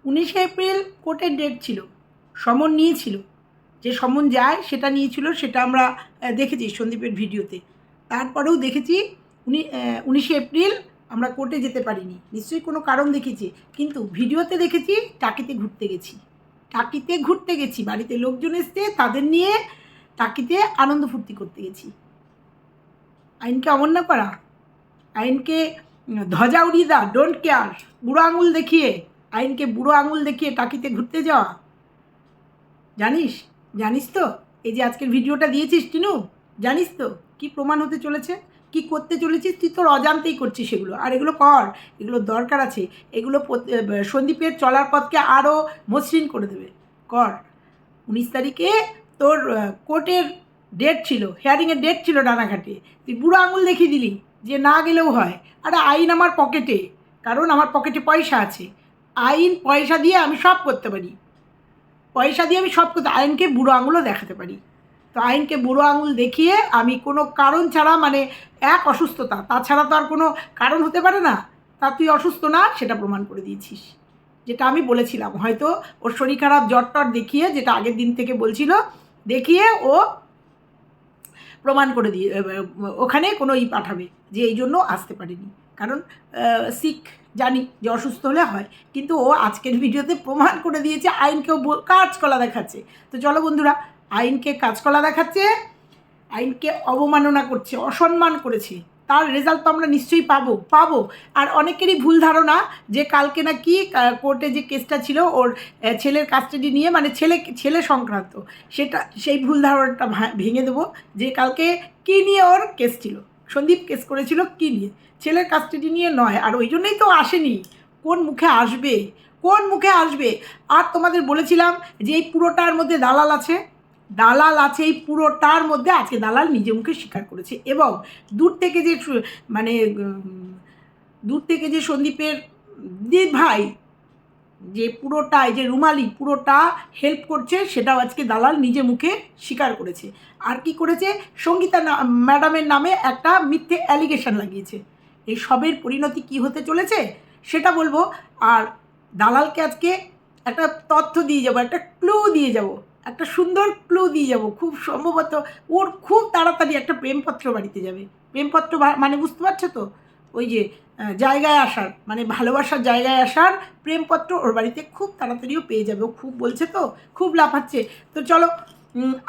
19 April কোর্টের date ছিল, সমন নিয়েছিল, যে সমন যায় সেটা নিয়েছিল, সেটা আমরা দেখেছি সন্দীপের ভিডিওতে। তারপরেও দেখেছি 19 এপ্রিল আমরা কোর্টে যেতে পারিনি, নিশ্চয়ই কোনো কারণ দেখেছি। কিন্তু ভিডিওতে দেখেছি টাকিতে ঘুরতে গেছি, টাকিতে ঘুরতে গেছি, বাড়িতে লোকজন এসছে, তাদের নিয়ে টাকিতে আনন্দ ফুর্তি করতে গেছি। আইনকে অমান্য করা, আইনকে ধ্বজা উড়িয়ে দেওয়া, ডোন্ট কেয়ার, বুড়ো আঙুল দেখিয়ে, আইনকে বুড়ো আঙুল দেখিয়ে টাকিতে ঘুরতে যাওয়া। জানিস তো এই যে আজকের ভিডিওটা দিয়েছিস টিনু, জানিস তো কি প্রমাণ হতে চলেছে, কি করতে চলেছিস তুই? তোর অজান্তেই করছিস সেগুলো, আর এগুলো কর, এগুলো দরকার আছে, এগুলো সন্দীপের চলার পথকে আরও মসৃণ করে দেবে, কর। 19 তারিখে তোর কোর্টের ডেট ছিল, হিয়ারিংয়ের ডেট ছিল ডানাঘাটে, তুই বুড়ো আঙুল দেখিয়ে দিলি যে না গেলেও হয়। আরে আইন আমার পকেটে, কারণ আমার পকেটে পয়সা আছে, আইন পয়সা দিয়ে আমি সব করতে পারি, পয়সা দিয়ে আমি সব করতে, আইনকে বুড়ো আঙুলও দেখাতে পারি। তো আইনকে বুড়ো আঙুল দেখিয়ে আমি কোনো কারণ ছাড়া, মানে এক অসুস্থতা, তাছাড়া তো আর কোনো কারণ হতে পারে না, তা তুই অসুস্থ না সেটা প্রমাণ করে দিয়েছিস, যেটা আমি বলেছিলাম। হয়তো ওর শরীর খারাপ, জ্বর টর দেখিয়ে, যেটা আগের দিন থেকে বলছিল, দেখিয়ে ও প্রমাণ করে দিয়ে ওখানে কোনো পাঠাবে যে এই জন্য আসতে পারিনি, কারণ শিখ জানি যে অসুস্থ হলে হয়। কিন্তু ও আজকের ভিডিওতে প্রমাণ করে দিয়েছে আইনকেও কাঁচকলা দেখাচ্ছে। তো চলো বন্ধুরা, আইনকে কাঁচকলা দেখাচ্ছে, আইনকে অবমাননা করছে, অসম্মান করেছে, তার রেজাল্ট তো আমরা নিশ্চয়ই পাবো। আর অনেকেরই ভুল ধারণা যে কালকে নাকি কোর্টে যে কেসটা ছিল ওর ছেলের কাস্টাডি নিয়ে, মানে ছেলে সংক্রান্ত, সেই ভুল ধারণাটা ভেঙে দেবো। যে কালকে কী নিয়ে ওর কেস ছিল, সন্দীপ কেস করেছিল কী নিয়ে, ছেলের কাস্টাডি নিয়ে নয়। আর ওই জন্যই তো আসেনি, কোন মুখে আসবে। আর তোমাদের বলেছিলাম যে এই পুরোটার মধ্যে দালাল আছে, এই পুরোটার মধ্যে আজকে দালাল নিজে মুখে স্বীকার করেছে। এবং দূর থেকে যে সন্দীপের দিদি ভাই যে পুরোটাই, যে রুমালি পুরোটা হেল্প করছে, সেটাও আজকে দালাল নিজে মুখে স্বীকার করেছে। আর কি করেছে, সঙ্গীতা ম্যাডামের নামে একটা মিথ্যে অ্যালিগেশন লাগিয়েছে। এই সবের পরিণতি কি হতে চলেছে সেটা বলবো। আর দালালকে আজকে একটা তথ্য দিয়ে যাব, একটা ক্লু দিয়ে যাব, একটা সুন্দর ক্লু দিয়ে যাব। খুব সম্ভবত ওর খুব তাড়াতাড়ি একটা প্রেমপত্র বাড়িতে যাবে। প্রেমপত্র মানে বুঝতে পারছো তো, ওই যে জায়গায় আসার, মানে ভালোবাসার জায়গায় আসার প্রেমপত্র ওর বাড়িতে খুব তাড়াতাড়িও পেয়ে যাবে। ও খুব বলছে তো, খুব লাফাচ্ছে। তো চলো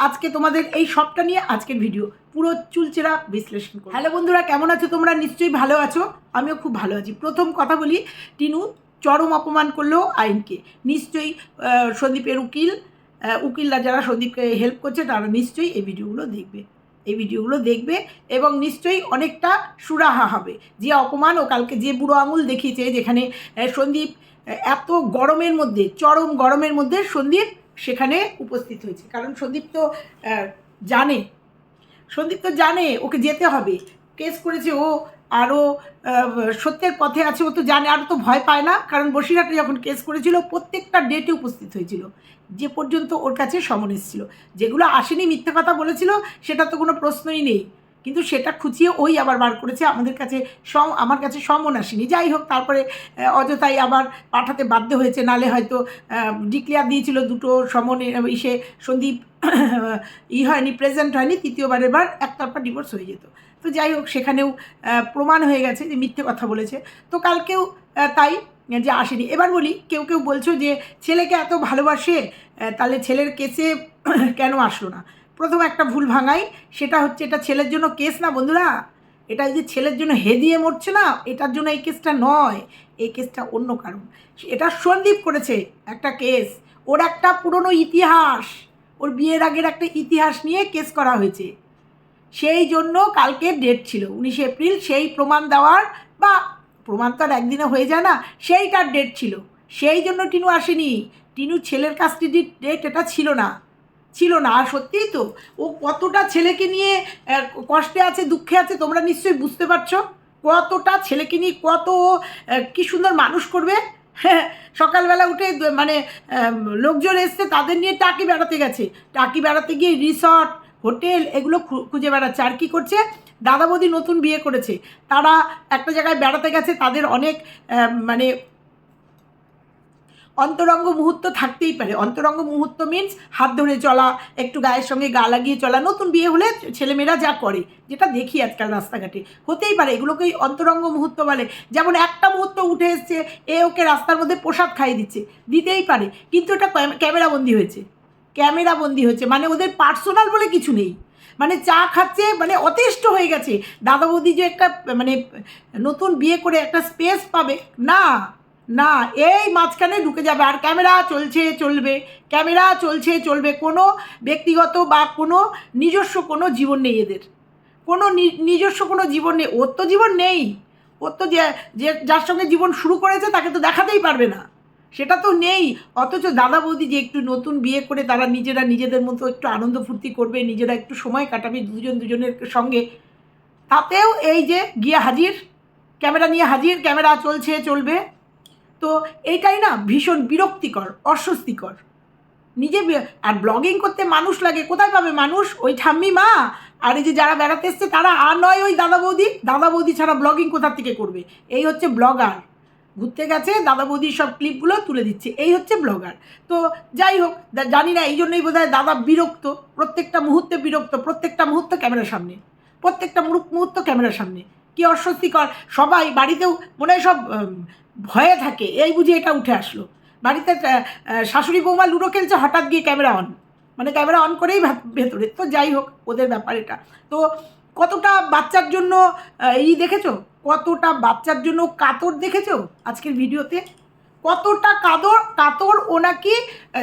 আজকে তোমাদের এই সবটা নিয়ে আজকের ভিডিও পুরো চুলচেরা বিশ্লেষণ করো। হ্যালো বন্ধুরা, কেমন আছো তোমরা? নিশ্চয়ই ভালো আছো, আমিও খুব ভালো আছি। প্রথম কথা বলি, টিনু চরম অপমান করলো আইনকে। নিশ্চয়ই সন্দীপের উকিলরা যারা সন্দীপকে হেল্প করছে তারা নিশ্চয়ই এই ভিডিওগুলো দেখবে এবং নিশ্চয়ই অনেকটা সুরাহা হবে। যে অপমান ও কালকে যে বুড়ো আঙুল দেখিয়েছে, যেখানে সন্দীপ এত গরমের মধ্যে, চরম গরমের মধ্যে সন্দীপ সেখানে উপস্থিত হয়েছে। কারণ সন্দীপ তো জানে ওকে যেতে হবে, কেস করেছে ও, আরও সত্যের পথে আছে, ও তো জানে, আর তো ভয় পায় না। কারণ বসিরহাটে যখন কেস করেছিল প্রত্যেকটা ডেটে উপস্থিত হয়েছিল, যে পর্যন্ত ওর কাছে সমন এসেছিল। যেগুলো আসেনি, মিথ্যে কথা বলেছিল, সেটা তো কোনো প্রশ্নই নেই, কিন্তু সেটা খুঁচিয়ে ওই আবার বার করেছে। আমার কাছে সমন আসেনি, যাই হোক, তারপরে অযথাই আবার পাঠাতে বাধ্য হয়েছে, নালে হয়তো ডিক্লেয়ার দিয়েছিল দুটো সমনে, ইসে সন্দীপ হয়নি, প্রেজেন্ট হয়নি, তৃতীয়বারের বার একতরফা ডিভোর্স হয়ে যেত। তো যাই হোক, সেখানেও প্রমাণ হয়ে গেছে যে মিথ্যে কথা বলেছে। তো কালকেও তাই, যে আসেনি। এবার বলি, কেউ বলছো যে ছেলেকে এত ভালোবাসে, তাহলে ছেলের কেসে কেন আসলো না? প্রথম একটা ভুল ভাঙাই, সেটা হচ্ছে এটা ছেলের জন্য কেস না বন্ধুরা। এটা যে ছেলের জন্য হেদিয়ে মরছে না, এটার জন্য এই কেসটা নয়, এই কেসটা অন্য কারণ। এটা সন্দীপ করেছে একটা কেস, ওর একটা পুরনো ইতিহাস, ওর বিয়ের আগের একটা ইতিহাস নিয়ে কেস করা হয়েছে। সেই জন্য কালকে ডেট ছিল 19 এপ্রিল, সেই প্রমাণ দেওয়ার, বা প্রমাণ তো আর একদিনে হয়ে যায় না, সেইটার ডেট ছিল। সেই জন্য টিনু আসেনি। টিনু ছেলের কাস্টাডির ডেট এটা ছিল না। আর সত্যিই তো ও কতটা ছেলেকে নিয়ে কষ্টে আছে, দুঃখে আছে, তোমরা নিশ্চয়ই বুঝতে পারছো। কতটা ছেলেকে নিয়ে কী সুন্দর মানুষ করবে। হ্যাঁ, সকালবেলা উঠে মানে লোকজন এসছে, তাদের নিয়ে টাকি বেড়াতে গিয়ে রিসর্ট, হোটেল এগুলো খুঁজে বেড়াচ্ছে। আর কী করছে, দাদা বৌদি নতুন বিয়ে করেছে, তারা একটা জায়গায় বেড়াতে গেছে, তাদের অন্তরঙ্গ মুহূর্ত থাকতেই পারে। অন্তরঙ্গ মুহূর্ত মিনস হাত ধরে চলা, একটু গায়ের সঙ্গে গা লাগিয়ে চলা, নতুন বিয়ে হলে ছেলেমেয়েরা যা করে, যেটা দেখি আজকাল রাস্তাঘাটে, হতেই পারে, এগুলোকেই অন্তরঙ্গ মুহূর্ত বলে। যেমন একটা মুহূর্ত উঠে এসছে, এ ওকে রাস্তার মধ্যে প্রসাদ খাইয়ে দিচ্ছে, দিতেই পারে, কিন্তু এটা ক্যামেরাবন্দি হয়েছে, ক্যামেরাবন্দি হয়েছে, মানে ওদের পার্সোনাল বলে কিছু নেই, মানে চা খাচ্ছে, মানে অতিষ্ঠ হয়ে গেছে। দাদা বৌদি যে একটা মানে নতুন বিয়ে করে একটা স্পেস পাবে না, না, এই মাঝখানে ঢুকে যাবে, আর ক্যামেরা চলছে চলবে, ক্যামেরা চলছে চলবে, কোনো ব্যক্তিগত বা কোনো নিজস্ব কোনো জীবন নেই এদের, কোনো নিজস্ব কোনো জীবন নেই। ওর তো জীবন নেই, ওর তো যে যার সঙ্গে জীবন শুরু করেছে তাকে তো দেখাতেই পারবে না, সেটা তো নেই। অথচ দাদা বৌদি যে একটু নতুন বিয়ে করে তারা নিজেরা নিজেদের মতো একটু আনন্দ ফুর্তি করবে, নিজেরা একটু সময় কাটাবে দুজনের সঙ্গে, তাতেও এই যে গিয়ে হাজির, ক্যামেরা নিয়ে হাজির, ক্যামেরা চলছে চলবে। তো এইটাই না ভীষণ বিরক্তিকর, অস্বস্তিকর। নিজে আর ব্লগিং করতে মানুষ লাগে, কোথায় পাবে মানুষ? ওই ঠাম্মি মা আর এই যে যারা বেড়াতে এসছে তারা, আর নয় ওই দাদা বৌদি ছাড়া ব্লগিং কোথা থেকে করবে? এই হচ্ছে ব্লগার, ঘুরতে গেছে, দাদা বৌদির সব ক্লিপগুলো তুলে দিচ্ছে, এই হচ্ছে ব্লগার। তো যাই হোক, জানি না, এই জন্যই বোধ হয় দাদা বিরক্ত, প্রত্যেকটা মুহূর্তে বিরক্ত, প্রত্যেকটা মুহূর্ত ক্যামেরার সামনে, প্রত্যেকটা মুহূর্ত ক্যামেরার সামনে, কি অস্বস্তিকর। সবাই বাড়িতেও মনে হয় সব ভয়ে থাকে, এই বুঝি এটা উঠে আসলো বাড়িতে, শাশুড়ি বৌমা লুডো খেলছে, হঠাৎ গিয়ে ক্যামেরা অন, মানে ক্যামেরা অন করেই ভেতরে। তো যাই হোক, ওদের ব্যাপার এটা। তো কতটা বাচ্চার জন্য এই দেখেছো, কতটা বাচ্চার জন্য কাতর দেখেছো আজকের ভিডিওতে, কতটা কাতর ও নাকি,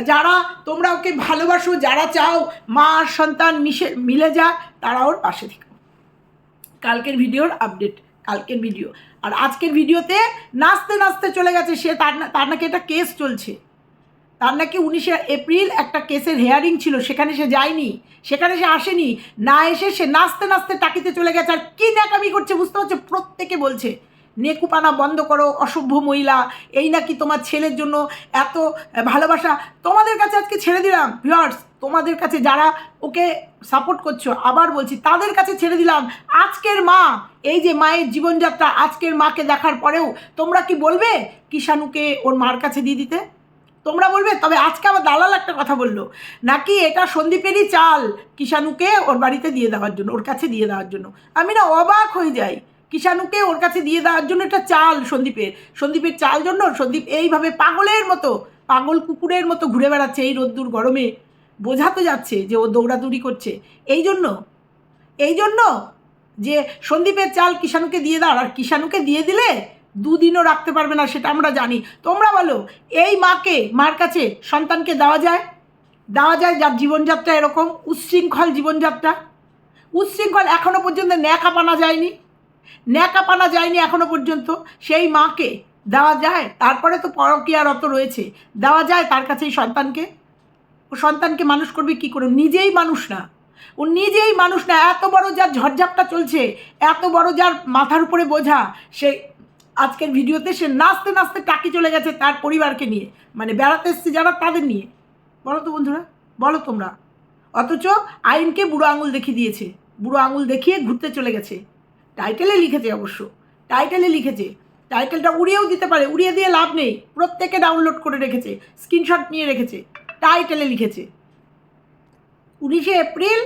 যারা তোমরা ওকে ভালোবাসো, যারা চাও মা আর সন্তান মিলে যাক, তারা ওর পাশে থেকো। কালকের ভিডিওর আপডেট, কালকের ভিডিও। আর আজকের ভিডিওতে নাচতে নাচতে চলে গেছে সে, তার নাকি একটা কেস চলছে, তার নাকি 19শে এপ্রিল একটা কেসের হেয়ারিং ছিল, সেখানে সে যায়নি, সেখানে সে আসেনি, না এসে সে নাচতে নাচতে টাকিতে চলে গেছে। আর কী ন্যাকামি করছে বুঝতে পারছে, প্রত্যেকে বলছে নেকুপানা বন্ধ করো, অসভ্য মহিলা, এই নাকি তোমার ছেলের জন্য এত ভালোবাসা। তোমাদের কাছে আজকে ছেড়ে দিলাম ভিউয়ার্স, তোমাদের কাছে যারা ওকে সাপোর্ট করছো, আবার বলছি তাদের কাছে ছেড়ে দিলাম। আজকের মা, এই যে মায়ের জীবনযাত্রা, আজকের মাকে দেখার পরেও তোমরা কি বলবে কিষাণুকে ওর মার কাছে দিয়ে দিতে? তোমরা বলবে? তবে আজকে আবার দালাল একটা কথা বললো, নাকি এটা সন্দীপেরই চাল কিষাণুকে ওর বাড়িতে দিয়ে দেওয়ার জন্য, ওর কাছে দিয়ে দেওয়ার জন্য। আমি না অবাক হয়ে যাই, কিষাণুকে ওর কাছে দিয়ে দেওয়ার জন্য এটা চাল সন্দীপের চাল জন্য সন্দীপ এইভাবে পাগলের মতো, পাগল কুকুরের মতো ঘুরে বেড়াচ্ছে এই রোদ্দুর গরমে, বোঝা তো যাচ্ছে যে ও দৌড়াদৌড়ি করছে। এই জন্য যে সন্দীপের চাল কিষাণুকে দিয়ে দাও, আর কিষাণুকে দিয়ে দিলে দুদিনও রাখতে পারবে না, সেটা আমরা জানি। তোমরা বলো, এই মার কাছে সন্তানকে দেওয়া যায় যার জীবনযাত্রা এরকম উচ্ছৃঙ্খল জীবনযাত্রা, উচ্ছৃঙ্খল, এখনও পর্যন্ত ন্যাকাপানা যায়নি এখনও পর্যন্ত, সেই মাকে দেওয়া যায়? তারপরে তো পরকীয়ারত রয়েছে, দেওয়া যায় তার কাছেই সন্তানকে? ও সন্তানকে মানুষ করবে কী করে? নিজেই মানুষ না, এত বড় যার ঝড়ঝাপটা চলছে, এত বড় যার মাথার উপরে বোঝা, সে আজকের ভিডিওতে সে নাচতে নাচতে টাকি চলে গেছে তার পরিবারকে নিয়ে, মানে বেড়াতে এসছে যারা তাদের নিয়ে। বলো তো বন্ধুরা, বলো তোমরা। অথচ আইনকে বুড়ো আঙুল দেখিয়ে দিয়েছে, বুড়ো আঙুল দেখিয়ে ঘুরতে চলে গেছে। টাইটেলে লিখেছে, অবশ্য টাইটেলে লিখেছে, টাইটেলটা উড়িয়েও দিতে পারে, উড়িয়ে দিয়ে লাভ নেই, প্রত্যেকে ডাউনলোড করে রেখেছে, স্ক্রিনশট নিয়ে রেখেছে, টাইটেলে লিখেছে 19শে এপ্রিল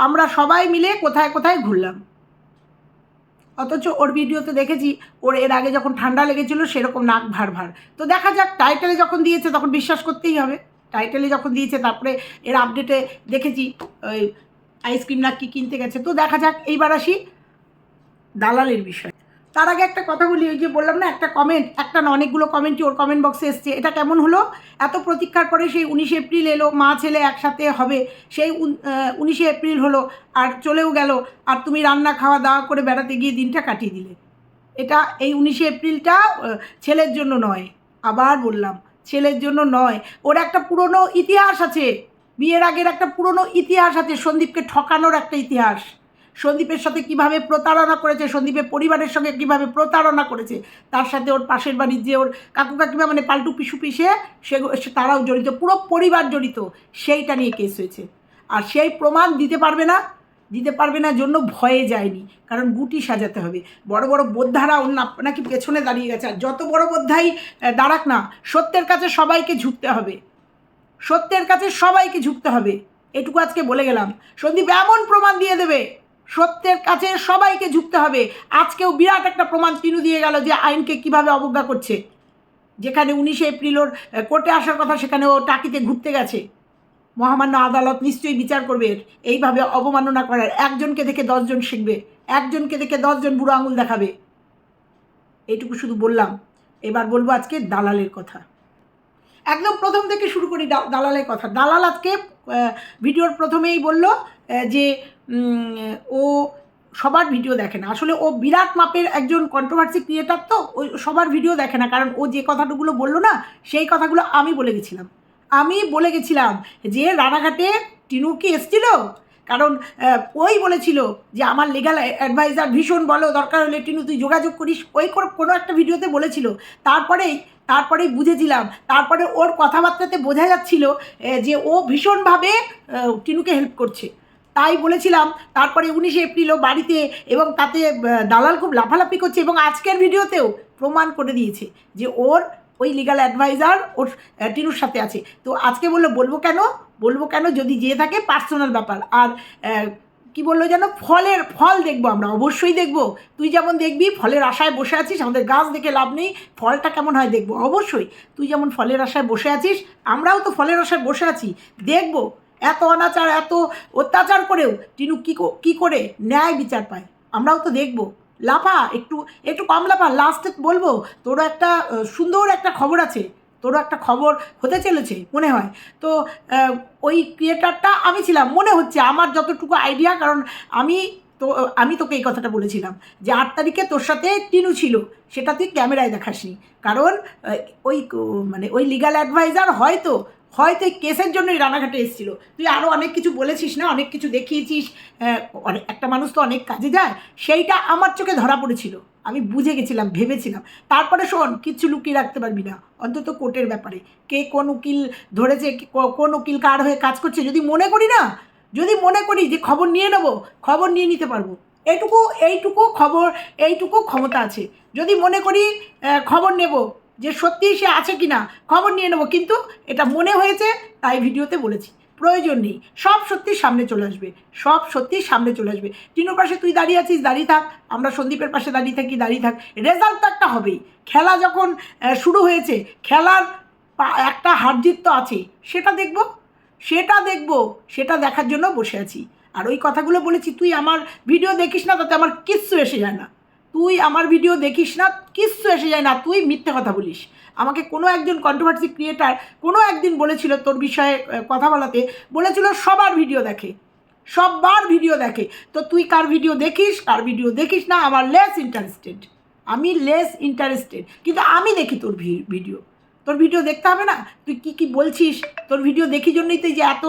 আমরা সবাই মিলে কোথায় কোথায় ঘুরলাম। অথচ ওর ভিডিওতে দেখেছি ওর এর আগে যখন ঠান্ডা লেগেছিল সেরকম নাক ভার। তো দেখা যাক, টাইটেলে যখন দিয়েছে তখন বিশ্বাস করতেই হবে, টাইটেলে যখন দিয়েছে। তারপরে এর আপডেটে দেখেছি ওই আইসক্রিম না কি কিনতে গেছে। তো দেখা যাক। এইবার আসি দালালের বিষয়। তার আগে একটা কথা বলি, ওই যে বললাম না, একটা না অনেকগুলো কমেন্টই ওর কমেন্ট বক্সে এসছে। এটা কেমন হলো? এত প্রতীক্ষার পরে সেই 19শে এপ্রিল এলো, মা ছেলে একসাথে হবে, সেই 19শে এপ্রিল হলো আর চলেও গেল, আর তুমি রান্না খাওয়া দাওয়া করে বেড়াতে গিয়ে দিনটা কাটিয়ে দিলে। এটা এই 19শে এপ্রিলটা ছেলের জন্য নয়, আবার বললাম ছেলের জন্য নয়। ওর একটা পুরনো ইতিহাস আছে, বিয়ের আগের একটা পুরনো ইতিহাস আছে, সন্দীপকে ঠকানোর একটা ইতিহাস, সন্দীপের সাথে কিভাবে প্রতারণা করেছে, সন্দীপের পরিবারের সঙ্গে কিভাবে প্রতারণা করেছে, তার সাথে ওর পাশের বাড়ির যে ওর কাকু কাকিমা, মানে পাল্টু পিসু পিসে, তারাও জড়িত, পুরো পরিবার জড়িত, সেইটা নিয়ে কেস হয়েছে। আর সেই প্রমাণ দিতে পারবে না দিতে পারবে না জন্য ভয়ে যায়নি, কারণ গুটি সাজাতে হবে। বড় বড় বোদ্ধারা ওর নাকি পেছনে দাঁড়িয়ে গেছে, আর যত বড় বোদ্ধাই দাঁড়াক না, সত্যের কাছে সবাইকে ঝুঁকতে হবে, সত্যের কাছে সবাইকে ঝুঁকতে হবে। এটুকু আজকে বলে গেলাম। সন্দীপ এমন প্রমাণ দিয়ে দেবে, সত্যের কাছে সবাইকে ঝুঁকতে হবে। আজকেও বিরাট একটা প্রমাণ টিনু দিয়ে গেল যে আইনকে কিভাবে অবজ্ঞা করছে। যেখানে 19শে এপ্রিল ওর কোর্টে আসার কথা, সেখানে ও টাকিতে ঘুরতে গেছে। মহামান্য আদালত নিশ্চয়ই বিচার করবে। এইভাবে অবমাননা করার, একজনকে দেখে 10 জন শিখবে, একজনকে দেখে 10 জন বুড়ো আঙুল দেখাবে। এইটুকু শুধু বললাম। এবার বলবো আজকে দালালের কথা। একদম প্রথম থেকে শুরু করি দালালের কথা। দালাল আজকে ভিডিওর প্রথমেই বলল যে ও সবার ভিডিও দেখে না। আসলে ও বিরাট মাপের একজন কন্ট্রোভার্সি ক্রিয়েটার, তো ওই সবার ভিডিও দেখে না। কারণ ও যে কথাগুলো বললো না, সেই কথাগুলো আমি বলে গেছিলাম যে রানাঘাটে টিনু কি এসছিল, কারণ ওই বলেছিল যে আমার লিগ্যাল অ্যাডভাইজার ভীষণ বলো, দরকার হলে টিনু তুই যোগাযোগ করিস, ওই কোনো একটা ভিডিওতে বলেছিল। তারপরেই বুঝেছিলাম, তারপরে ওর কথাবার্তাতে বোঝা যাচ্ছিল যে ও ভীষণভাবে টিনুকে হেল্প করছে, তাই বলেছিলাম। তারপরে 19শে এপ্রিলও বাড়িতে, এবং তাতে দালাল খুব লাফালাফি করছে, এবং আজকের ভিডিওতেও প্রমাণ করে দিয়েছে যে ওর ওই লিগ্যাল অ্যাডভাইজার ওর টিনুর সাথে আছে। তো আজকে বলবো কেন যদি যেয়ে থাকে পার্সোনাল ব্যাপার। আর কি বললো যেন, ফল দেখবো আমরা, অবশ্যই দেখবো। তুই যেমন দেখবি, ফলের আশায় বসে আছিস, আমাদের গাছ দেখে লাভ নেই, ফলটা কেমন হয় দেখবো অবশ্যই। তুই যেমন ফলের আশায় বসে আছিস, আমরাও তো ফলের আশায় বসে আছি, দেখবো এত অনাচার, এত অত্যাচার করেও টিনু কী করে ন্যায় বিচার পায়, আমরাও তো দেখবো। লাফা, একটু কম লাফা। লাস্টে বলবো তোরও একটা সুন্দর একটা খবর আছে, তোরও একটা খবর হতে চলেছে মনে হয়। তো ওই ক্রিয়েটারটা আমি ছিলাম, মনে হচ্ছে আমার যতটুকু আইডিয়া, কারণ আমি তোকে এই কথাটা বলেছিলাম যে 8 তারিখে তোর সাথে টিনু ছিল, সেটা তুই ক্যামেরায় দেখাসনি। কারণ ওই লিগ্যাল অ্যাডভাইজার হয়তো এই কেসের জন্যই রানাঘাটে এসেছিলো। তুই আরও অনেক কিছু বলেছিস না, অনেক কিছু দেখিয়েছিস, একটা মানুষ তো অনেক কাজে যায়, সেইটা আমার চোখে ধরা পড়েছিল, আমি বুঝে গেছিলাম, ভেবেছিলাম। তারপরে শোন, কিচ্ছু লুকিয়ে রাখতে পারবি না, অন্তত কোর্টের ব্যাপারে কে কোন উকিল ধরেছে, কোন উকিল কার হয়ে কাজ করছে, যদি মনে করি যে খবর নিয়ে নেবো, খবর নিয়ে নিতে পারবো। এইটুকু ক্ষমতা আছে। যদি মনে করি খবর নেব, যে সত্যিই সে আছে কি না, খবর নিয়ে নেবো। কিন্তু এটা মনে হয়েছে, তাই ভিডিওতে বলেছি। প্রয়োজন নেই, সব সত্যি সামনে চলে আসবে। টিনুর পাশে তুই দাঁড়িয়ে আছিস, দাঁড়িয়ে থাক। আমরা সন্দীপের পাশে দাঁড়িয়ে থাক। রেজাল্ট তো একটা হবেই। খেলা যখন শুরু হয়েছে, খেলার একটা হার জিত তো আছেই, সেটা দেখার জন্য বসে আছি। আর ওই কথাগুলো বলেছি, তুই আমার ভিডিও দেখিস না, তাতে আমার কিচ্ছু এসে যায় না। তুই মিথ্যে কথা বলিস। আমাকে কোনো একজন কন্ট্রোভার্সি ক্রিয়েটার কোনো একদিন বলেছিল, তোর বিষয়ে কথা বলাতে বলেছিল সবার ভিডিও দেখে। তো তুই কার ভিডিও দেখিস না, আমার আমি লেস ইন্টারেস্টেড, কিন্তু আমি দেখি তোর ভিডিও দেখতে হবে না? তুই কি বলছিস, তোর ভিডিও দেখি জন্যই তো যে এত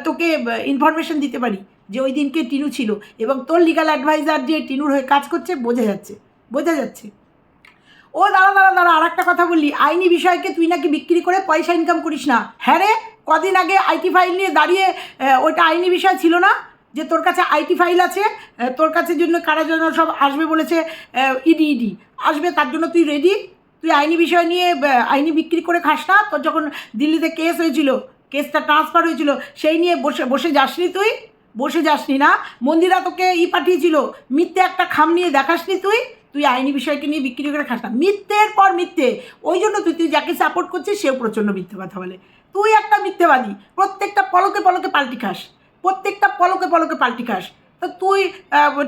তোকে ইনফরমেশন দিতে পারি যে ওই দিনকে টিনু ছিল, এবং তোর লিগ্যাল অ্যাডভাইজার যে টিনুর হয়ে কাজ করছে, বোঝা যাচ্ছে। ও দাঁড়া, আর একটা কথা বললি, আইনি বিষয়কে তুই নাকি বিক্রি করে পয়সা ইনকাম করিস না। হ্যাঁ রে, কদিন আগে আইটি ফাইল নিয়ে দাঁড়িয়ে, ওইটা আইনি বিষয় ছিল না যে তোর কাছে আইটি ফাইল আছে, তোর কাছে জন্য কারা জন্য সব আসবে বলেছে, ইডি আসবে, তার জন্য তুই রেডি। তুই আইনি বিষয় নিয়ে আইনি বিক্রি করে খাস না। তোর যখন দিল্লিতে কেস হয়েছিল, কেসটা ট্রান্সফার হয়েছিল, সেই নিয়ে বসে যাসনি না। মন্দিরা তোকে পাঠিয়েছিল, মিথ্যে একটা খাম নিয়ে দেখাসনি তুই আইনি বিষয়কে নিয়ে বিক্রি করে খাস না। মিথ্যের পর মিথ্যে, ওই জন্য তুই যাকে সাপোর্ট করছিস সেও প্রচণ্ড মিথ্যে কথা বলে। তুই একটা মিথ্যেবাদী, প্রত্যেকটা পলকে পাল্টি খাস। তো তুই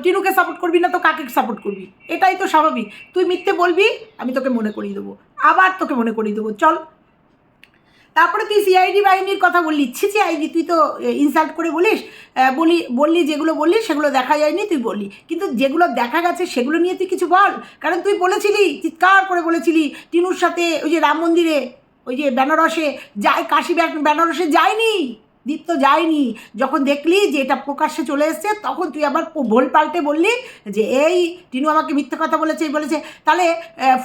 টিনুকে সাপোর্ট করবি না তো কাকে সাপোর্ট করবি? এটাই তো স্বাভাবিক। তুই মিথ্যে বলবি, আমি তোকে মনে করিয়ে দেবো, চল। তারপরে তুই সিআইডি বাহিনীর কথা বললি, সিআইডি তুই তো ইনসাল্ট করে বললি যেগুলো বললি সেগুলো দেখা যায়নি তুই বললি, কিন্তু যেগুলো দেখা গেছে সেগুলো নিয়ে তুই কিছু বল। কারণ তুই বলেছিলি, চিৎকার করে বলেছিলি, টিনুর সাথে ওই যে রাম মন্দিরে, ওই যে বেনারসে কাশী বেনারসে যায়নি, দীপ্ত যায়নি। যখন দেখলি যে এটা প্রকাশ্যে চলে এসছে, তখন তুই আবার ভোল পাল্টে বললি যে এই টিনু আমাকে মিথ্যে কথা বলেছে। তাহলে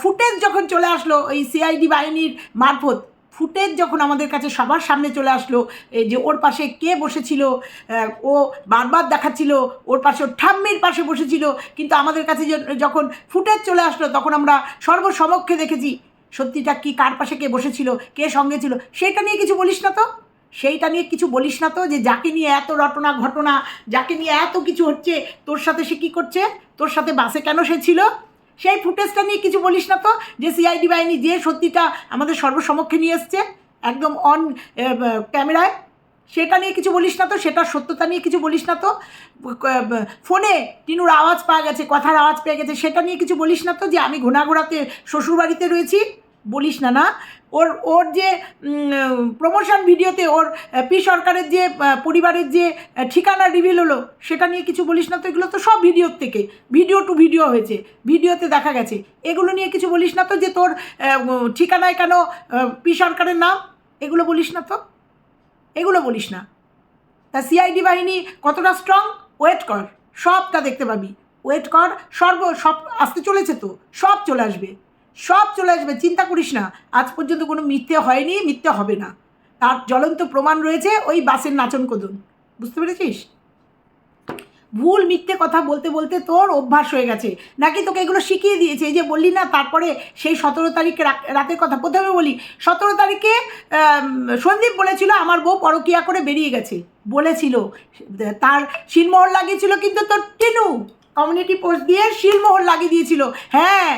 ফুটেজ যখন চলে আসলো ওই সিআইডি বাহিনীর মারফত, ফুটেজ যখন আমাদের কাছে সবার সামনে চলে আসলো, যে ওর পাশে কে বসেছিল, ও বারবার দেখাচ্ছিল ওর পাশে, ওর ঠাম্মির পাশে বসেছিল, কিন্তু আমাদের কাছে যখন ফুটেজ চলে আসলো তখন আমরা সর্বসমক্ষে দেখেছি সত্যিটা কি, কার পাশে কে বসেছিল, কে সঙ্গে ছিল। সেইটা নিয়ে কিছু বলিস না তো, সেইটা নিয়ে কিছু বলিস না তো, যে যাকে নিয়ে এত রটনা ঘটনা, যাকে নিয়ে এত কিছু হচ্ছে, তোর সাথে সে কী করছে, তোর সাথে বাসে কেন সে ছিল, সেই ফুটেজটা নিয়ে কিছু বলিস না তো, যে সিআইডি বাহিনী যে সত্যিটা আমাদের সর্বসমক্ষে নিয়ে এসছে একদম অন ক্যামেরায়, সেটা নিয়ে কিছু বলিস না তো, সেটার সত্যতা নিয়ে কিছু বলিস না তো। ফোনে টিনুর আওয়াজ পাওয়া গেছে, কথার আওয়াজ পেয়ে গেছে, সেটা নিয়ে কিছু বলিস না তো, যে আমি ঘোড়াতে শ্বশুরবাড়িতে রয়েছি, বলিস না। না, ওর যে প্রমোশন ভিডিওতে ওর পি সরকারের যে পরিবারের যে ঠিকানা রিভিল হলো, সেটা নিয়ে কিছু বলিস না তো। এগুলো তো সব ভিডিওর থেকে ভিডিও টু ভিডিও হয়েছে, ভিডিওতে দেখা গেছে, এগুলো নিয়ে কিছু বলিস না তো, যে তোর ঠিকানায় কেন পি সরকারের নাম, এগুলো বলিস না তো, এগুলো বলিস না। তা সিআইডি বাহিনী কতটা স্ট্রং, ওয়েট কর, সবটা দেখতে পাবি, ওয়েট কর, সব আসতে চলেছে তো, সব চলে আসবে, সব চলে আসবে, চিন্তা করিস না। আজ পর্যন্ত কোনো মিথ্যে হয়নি, মিথ্যে হবে না, তার জ্বলন্ত প্রমাণ রয়েছে ওই বাসের নাচন কোদন, বুঝতে পেরেছিস? ভুল মিথ্যে কথা বলতে বলতে তোর অভ্যাস হয়ে গেছে, নাকি তোকে এগুলো শিখিয়ে দিয়েছে? এই যে বললি না, তারপরে সেই 17 তারিখে রাতের কথা, প্রথমে বলি 17 তারিখে সন্দীপ বলেছিল আমার বউ পরকিয়া করে বেরিয়ে গেছে, বলেছিল, তার শিলমোহর লাগিয়েছিল কিন্তু তোর টিনু কমিউনিটি পোস্ট দিয়ে শিলমোহর লাগিয়ে দিয়েছিল। হ্যাঁ,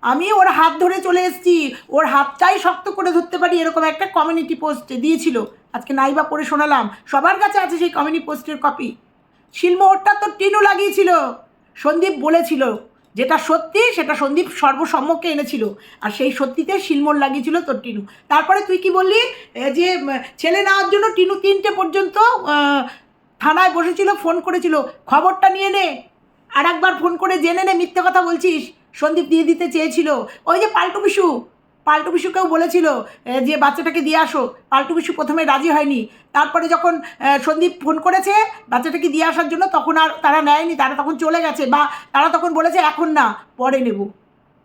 আমি ওর হাত ধরে চলে এসেছি, ওর হাতটাই শক্ত করে ধরতে পারি, এরকম একটা কমিউনিটি পোস্ট দিয়েছিল, আজকে নাইবা পড়ে শোনালাম, সবার কাছে আছে সেই কমিউনিটি পোস্টের কপি। শিলমোহরটা তো টিনু লাগিয়েছিল, সন্দীপ বলেছিল, যেটা সত্যি সেটা সন্দীপ সর্বসম্মুখে এনেছিল, আর সেই সত্যিতে শিলমোহর লাগিয়েছিল তোর টিনু। তারপরে তুই কি বললি, যে ছেলে নেওয়ার জন্য টিনু 3টে পর্যন্ত থানায় বসেছিল, ফোন করেছিল, খবরটা নিয়ে নে, আর একবার ফোন করে জেনে নে মিথ্যে কথা বলছিস, সন্দীপ দিয়ে দিতে চেয়েছিল। ওই যে পাল্টু বিশুকেও বলেছিল যে বাচ্চাটাকে দিয়ে আসো, পাল্টু বিশু প্রথমে রাজি হয়নি, তারপরে যখন সন্দীপ ফোন করেছে বাচ্চাটাকে দিয়ে আসার জন্য, তখন আর তারা নেয়নি, তারা তখন চলে গেছে, বা তারা তখন বলেছে এখন না, পরে নেব।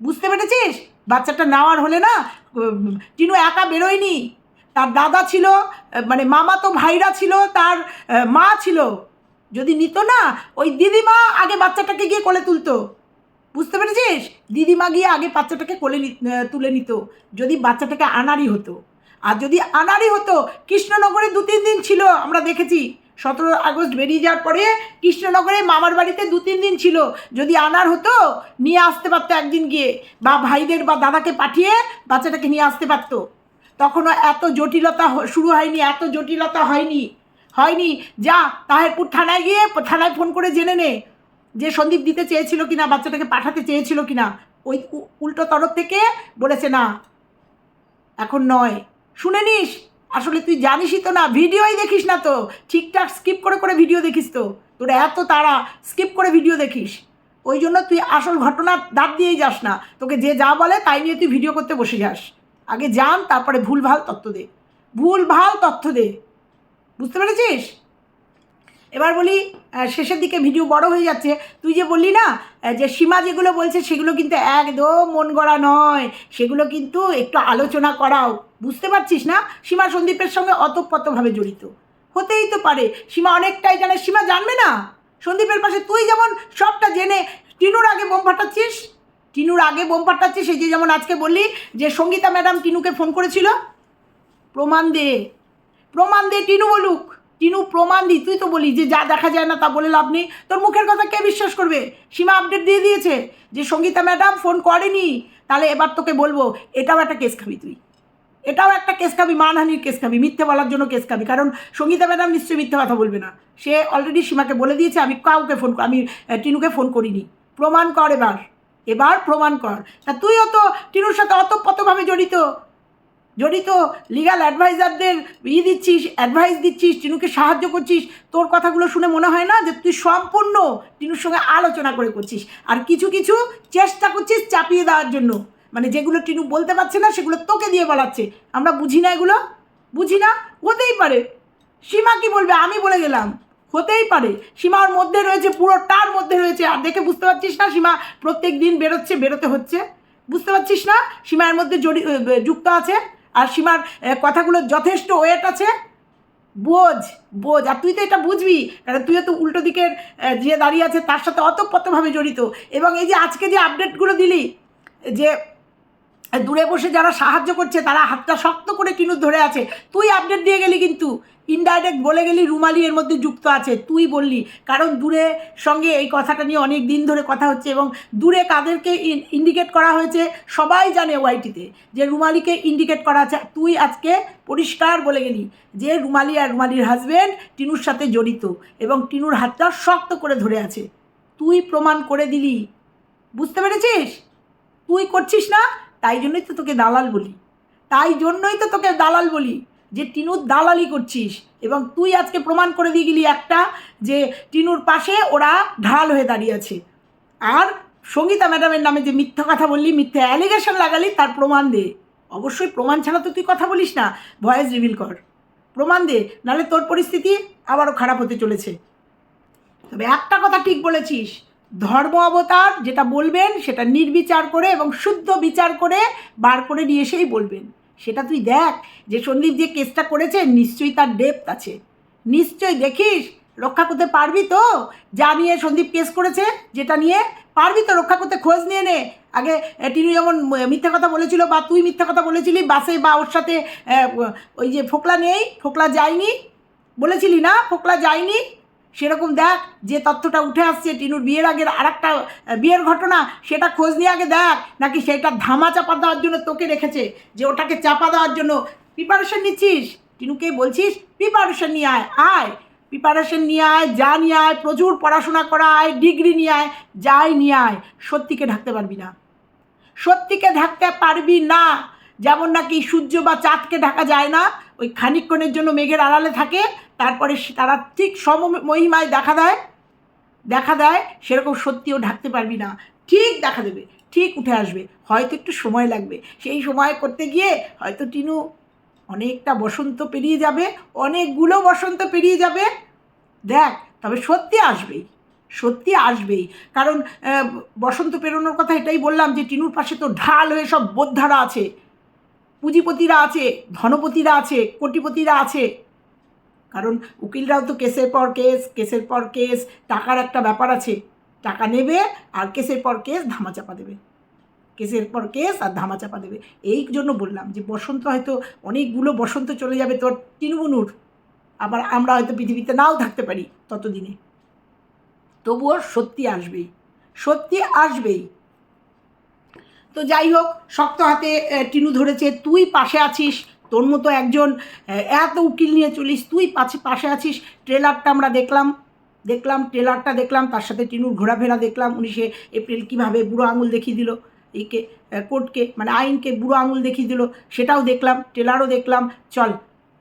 বুঝতে পেরেছিস? বাচ্চাটা নেওয়ার হলে না, টিনু একা বেরোয়নি, তার দাদা ছিল, মানে মামা তো ভাইরা ছিল, তার মা ছিল, যদি নিত না ওই দিদিমা আগে বাচ্চাটাকে গিয়ে কোলে তুলতো, বুঝতে পেরেছিস? দিদিমা গিয়ে আগে বাচ্চাটাকে কোলে তুলে নিত, যদি বাচ্চাটাকে আনারই হতো। আর যদি আনারই হতো, কৃষ্ণনগরে 2-3 দিন ছিল, আমরা দেখেছি 17 আগস্ট বেরিয়ে যাওয়ার পরে কৃষ্ণনগরে মামার বাড়িতে 2-3 দিন ছিল, যদি আনার হতো নিয়ে আসতে পারতো একদিন গিয়ে, বা ভাইদের বা দাদাকে পাঠিয়ে বাচ্চাটাকে নিয়ে আসতে পারতো, তখনও এত জটিলতা শুরু হয়নি, এত জটিলতা হয়নি। যা তাহেরপুর থানায় গিয়ে থানায় ফোন করে জেনে নে যে সন্দীপ দিতে চেয়েছিল কিনা, বাচ্চাটাকে পাঠাতে চেয়েছিল কিনা। ওই উল্টো তরফ থেকে বলেছে না, এখন নয়। শুনে নিস, আসলে তুই জানিসই তো না, ভিডিওই দেখিস না তো, ঠিকঠাক স্কিপ করে ভিডিও দেখিস তো, তোর এত তাড়া স্কিপ করে ভিডিও দেখিস, ওই জন্য তুই আসল ঘটনা দাঁত দিয়েই যাস না, তোকে যে যা বলে তাই নিয়ে তুই ভিডিও করতে বসে যাস। আগে জান, তারপরে ভুলভাল তথ্য দে, বুঝতে পেরেছিস? এবার বলি, শেষের দিকে ভিডিও বড় হয়ে যাচ্ছে, তুই যে বললি না যে সীমা যেগুলো বলছে সেগুলো কিন্তু একদম মন গড়া নয়, সেগুলো কিন্তু একটু আলোচনা করাও, বুঝতে পারছিস না? সীমা সন্দীপের সঙ্গে অতপ্রতভাবে জড়িত, হতেই তো পারে সীমা অনেকটাই জানে, সীমা জানবে না সন্দীপের পাশে? তুই যেমন সবটা জেনে টিনুর আগে বোম ফাটাচ্ছিস, এই যে যেমন আজকে বললি যে সঙ্গীতা ম্যাডাম টিনুকে ফোন করেছিল, প্রমাণ দে, টিনু বলুক, টিনু প্রমাণ দি, তুই তো বলি যে যা দেখা যায় না তা বলে লাভ নেই, তোর মুখের কথা কে বিশ্বাস করবে? সীমা আপডেট দিয়ে দিয়েছে যে সঙ্গীতা ম্যাডাম ফোন করেনি, তাহলে এবার তোকে বলবো, এটাও একটা কেস খাবি তুই, এটাও একটা কেস খাবি, মানহানির কেস খাবি, মিথ্যে বলার জন্য কেস খাবি, কারণ সঙ্গীতা ম্যাডাম নিশ্চয়ই মিথ্যে কথা বলবে না, সে অলরেডি সীমাকে বলে দিয়েছে আমি টিনুকে ফোন করিনি। প্রমাণ কর, এবার প্রমাণ কর। তা তুইও তো টিনুর সাথে অতপ্রতভাবে জড়িত, লিগ্যাল অ্যাডভাইজারদের অ্যাডভাইস দিচ্ছিস, টিনুকে সাহায্য করছিস, তোর কথাগুলো শুনে মনে হয় না যে তুই সম্পূর্ণ টিনুর সঙ্গে আলোচনা করছিস, আর কিছু চেষ্টা করছিস চাপিয়ে দেওয়ার জন্য, মানে যেগুলো টিনু বলতে পারছে না সেগুলো তোকে দিয়ে বলাচ্ছে। আমরা বুঝি না, এগুলো বুঝি না। হতেই পারে, সীমা কি বলবে, আমি বলে গেলাম, হতেই পারে, সীমার মধ্যে রয়েছে, পুরোটার মধ্যে রয়েছে, আর দেখে বুঝতে পারছিস না সীমা প্রত্যেক দিন বেরোতে হচ্ছে, বুঝতে পারছিস না সীমার মধ্যে যুক্ত আছে, আর সীমার কথাগুলো যথেষ্ট ওয়েট আছে, বোঝ বোঝ। আর তুই তো এটা বুঝবি, কারণ তুইও তো উল্টো দিকের যে দাঁড়িয়ে আছে তার সাথে অতপ্রতভাবে জড়িত। এবং এই যে আজকে যে আপডেটগুলো দিলি, যে দূরে বসে যারা সাহায্য করছে তারা হাতটা শক্ত করে টিনুর ধরে আছে, তুই আপডেট দিয়ে গেলি, কিন্তু ইনডাইরেক্ট বলে গেলি রুমালি এর মধ্যে যুক্ত আছে, তুই বললি। কারণ দূরে সঙ্গে এই কথাটা নিয়ে অনেক দিন ধরে কথা হচ্ছে, এবং দূরে কাদেরকে ইন্ডিকেট করা হয়েছে সবাই জানে ওয়াইটিতে, যে রুমালিকে ইন্ডিকেট করা আছে। তুই আজকে পরিষ্কার বলে গেলি যে রুমালি আর রুমালির হাজব্যান্ড টিনুর সাথে জড়িত, এবং টিনুর হাতটা শক্ত করে ধরে আছে। তুই প্রমাণ করে দিলি, বুঝতে পেরেছিস? তুই করছিস না, তাই জন্যই তো তোকে দালাল বলি, তাই জন্যই তো তোকে দালাল বলি, যে টিনুর দালালি করছিস। এবং তুই আজকে প্রমাণ করে দিয়ে গেলি একটা, যে টিনুর পাশে ওরা ঢাল হয়ে দাঁড়িয়ে আছে। আর সঙ্গীতা ম্যাডামের নামে যে মিথ্যা কথা বললি, মিথ্যা অ্যালিগেশন লাগালি, তার প্রমাণ দে। অবশ্যই প্রমাণ ছাড়া তো তুই কথা বলিস না, ভয়েস রিভিল কর, প্রমাণ দে, নাহলে তোর পরিস্থিতি আবারও খারাপ হতে চলেছে। তবে একটা কথা ঠিক বলেছিস, ধর্ম অবতার যেটা বলবেন সেটা নির্বিচার করে এবং শুদ্ধ বিচার করে বার করে নিয়ে এসেই বলবেন। সেটা তুই দেখ, যে সন্দীপ যে কেসটা করেছে নিশ্চয়ই তার ডেপথ আছে, নিশ্চয়ই দেখিস রক্ষা করতে পারবি তো। যা নিয়ে সন্দীপ কেস করেছে, যেটা নিয়ে পারবি তো রক্ষা করতে, খোঁজ নিয়ে নে। আগে টিনু যেমন মিথ্যা কথা বলেছিল, বা তুই মিথ্যা কথা বলেছিলি বাসে, বা ওর সাথে ওই যে ফোকলা নেই, ফোকলা যায়নি বলেছিলি না, ফোকলা যায়নি, সেরকম দেখ যে তথ্যটা উঠে আসছে টিনুর বিয়ের আগের আর একটা বিয়ের ঘটনা, সেটা খোঁজ নিয়ে আগে দেখ, নাকি সেটা ধামা চাপা দেওয়ার জন্য তোকে রেখেছে, যে ওটাকে চাপা দেওয়ার জন্য প্রিপারেশন নিচ্ছিস। টিনুকে বলছিস প্রিপারেশন নিয়ে আয়, আয় প্রিপারেশন নিয়ে আয়, যা নিয়ে আয়, প্রচুর পড়াশোনা করা আয়, ডিগ্রি নিয়ে আয়, যাই নিয়ে আয়, সত্যিকে ঢাকতে পারবি না, সত্যিকে ঢাকতে পারবি না। যেমন নাকি সূর্য বা চাঁদকে ঢাকা যায় না, ওই খানিকক্ষণের জন্য মেঘের আড়ালে থাকে, তারপরে তারা ঠিক সমমহিমায় দেখা দেয়, সেরকম সত্যিও ঢাকতে পারবি না। ঠিক দেখা দেবে, ঠিক উঠে আসবে, হয়তো একটু সময় লাগবে। সেই সময় করতে গিয়ে হয়তো টিনু অনেকটা বসন্ত পেরিয়ে যাবে, অনেকগুলো বসন্ত পেরিয়ে যাবে, দেখ, তবে সত্যি আসবেই, সত্যি আসবেই। কারণ বসন্ত পেরোনোর কথা এটাই বললাম, যে টিনুর পাশে তো ঢাল হয়ে সব বোদ্ধারা আছে, পুঁজিপতিরা আছে, ধনপতিরা আছে, কোটিপতিরা আছে। কারণ উকিলরাও তো কেসের পর কেস, কেসের পর কেস, টাকার একটা ব্যাপার আছে, টাকা নেবে আর কেসের পর কেস ধামাচাপা দেবে, কেসের পর কেস আর ধামাচাপা দেবে। এই জন্য বললাম যে বসন্ত হয়তো অনেকগুলো বসন্ত চলে যাবে তোর টিনুবুনুর, আবার আমরা হয়তো পৃথিবীতে নাও থাকতে পারি ততদিনে, তবুও সত্যি আসবেই, সত্যি আসবেই। তো যাই হোক, শক্ত হাতে টিনু ধরেছে, তুই পাশে আছিস, তোর মতো একজন এত উকিল নিয়ে চলিস, তুই পাশে আছিস। ট্রেলারটা আমরা দেখলাম, ট্রেলারটা দেখলাম, তার সাথে টিনুর ঘোরাফেরা দেখলাম। 19শে এপ্রিল কীভাবে বুড়ো আঙুল দেখিয়ে দিল এইকে, কোর্টকে মানে আইনকে বুড়ো আঙুল দেখিয়ে দিল, সেটাও দেখলাম, ট্রেলারও দেখলাম। চল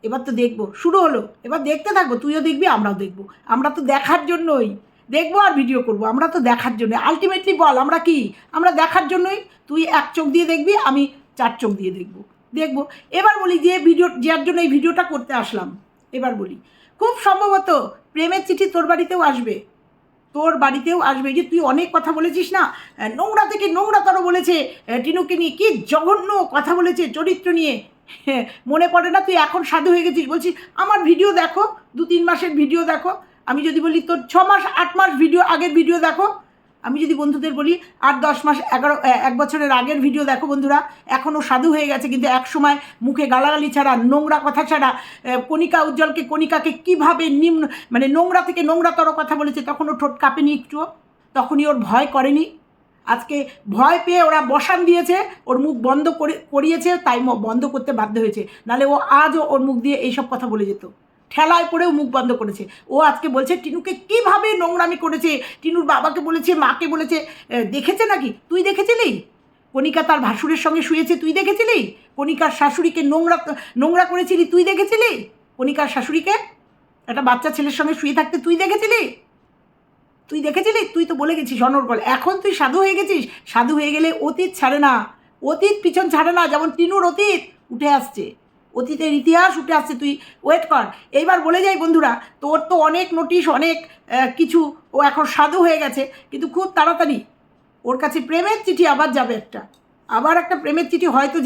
এবার তো দেখবো, শুরু হলো, এবার দেখতে থাকবো, তুইও দেখবি আমরাও দেখবো। আমরা তো দেখার জন্যই দেখবো আর ভিডিও করব, আমরা তো দেখার জন্য। আলটিমেটলি বল আমরা কি, আমরা দেখার জন্যই। তুই এক চোখ দিয়ে দেখবি, আমি 4 চোখ দিয়ে দেখবো। এবার বলি, যে যার জন্য এই ভিডিওটা করতে আসলাম, এবার বলি, খুব সম্ভবত প্রেমের চিঠি তোর বাড়িতেও আসবে, যে তুই অনেক কথা বলেছিস না, নোংরা থেকে নোংরাতর বলেছে টিনুকে নিয়ে, কি জঘন্য কথা বলেছে চরিত্র নিয়ে, মনে পড়ে না? তুই এখন সাধু হয়ে গেছিস, বলছিস আমার ভিডিও দেখো, 2-3 মাসের ভিডিও দেখো। আমি যদি বলি তোর 6 মাস 8 মাস ভিডিও আগের ভিডিও দেখো, আমি যদি বন্ধুদের বলি 8-10 মাস 1 বছরের আগের ভিডিও দেখো, বন্ধুরা এখনও সাধু হয়ে গেছে। কিন্তু এক সময় মুখে গালাগালি ছাড়া, নোংরা কথা ছাড়া, কণিকাকে কীভাবে মানে নোংরা থেকে নোংরাতর কথা বলেছে, তখন ও ঠোঁট কাঁপেনি একটুও, তখনই ওর ভয় করেনি। আজকে ভয় পেয়ে ওরা বসান দিয়েছে, ওর মুখ বন্ধ করিয়েছে, তাই বন্ধ করতে বাধ্য হয়েছে, নাহলে ও আজও ওর মুখ দিয়ে এইসব কথা বলে যেত। ঠেলায় পড়েও মুখ বন্ধ করেছে। ও আজকে বলছে টিনুকে কীভাবে নোংরামি করেছে, টিনুর বাবাকে বলেছে, মাকে বলেছে। দেখেছে নাকি? তুই দেখেছিলি? কণিকা তার ভাসুরের সঙ্গে শুয়েছে, তুই দেখেছিলি? কণিকার শাশুড়িকে নোংরা করেছিলি, তুই দেখেছিলি? কণিকার শাশুড়িকে একটা বাচ্চা ছেলের সঙ্গে শুয়ে থাকতে তুই দেখেছিলি? তুই তো বলে গেছিস অনর্গল। এখন তুই সাধু হয়ে গেছিস। সাধু হয়ে গেলে অতীত ছাড়ে না, অতীত পিছন ছাড়ে না। যেমন টিনুর অতীত উঠে আসছে, অতীতের ইতিহাস উঠে আসছে, তুই ওয়েট কর। এইবার বলে যাই বন্ধুরা, তোর তো অনেক নোটিশ, অনেক কিছু, ও এখন সাধু হয়ে গেছে, কিন্তু খুব তাড়াতাড়ি ওর কাছে প্রেমের চিঠি আবার যাবে, আবার একটা প্রেমের চিঠি হয়তো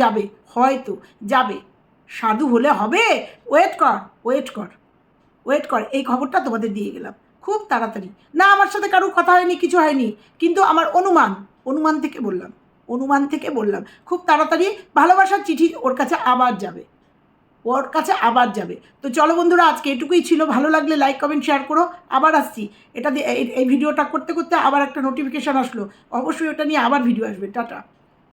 যাবে, সাধু হলে হবে? ওয়েট কর ওয়েট কর ওয়েট কর, এই খবরটা তোমাদের দিয়ে গেলাম খুব তাড়াতাড়ি। না আমার সাথে কারোর কথা হয়নি, কিছু হয়নি, কিন্তু আমার অনুমান থেকে বললাম খুব তাড়াতাড়ি ভালোবাসার চিঠি ওর কাছে আবার যাবে। তো চলো বন্ধুরা, আজকে এটুকুই ছিল। ভালো লাগলে লাইক কমেন্ট শেয়ার করো। আবার আসছি, এটা দিয়ে এই ভিডিওটা করতে করতে আবার একটা নোটিফিকেশান আসলো, অবশ্যই ওটা নিয়ে আবার ভিডিও আসবে। টাটা।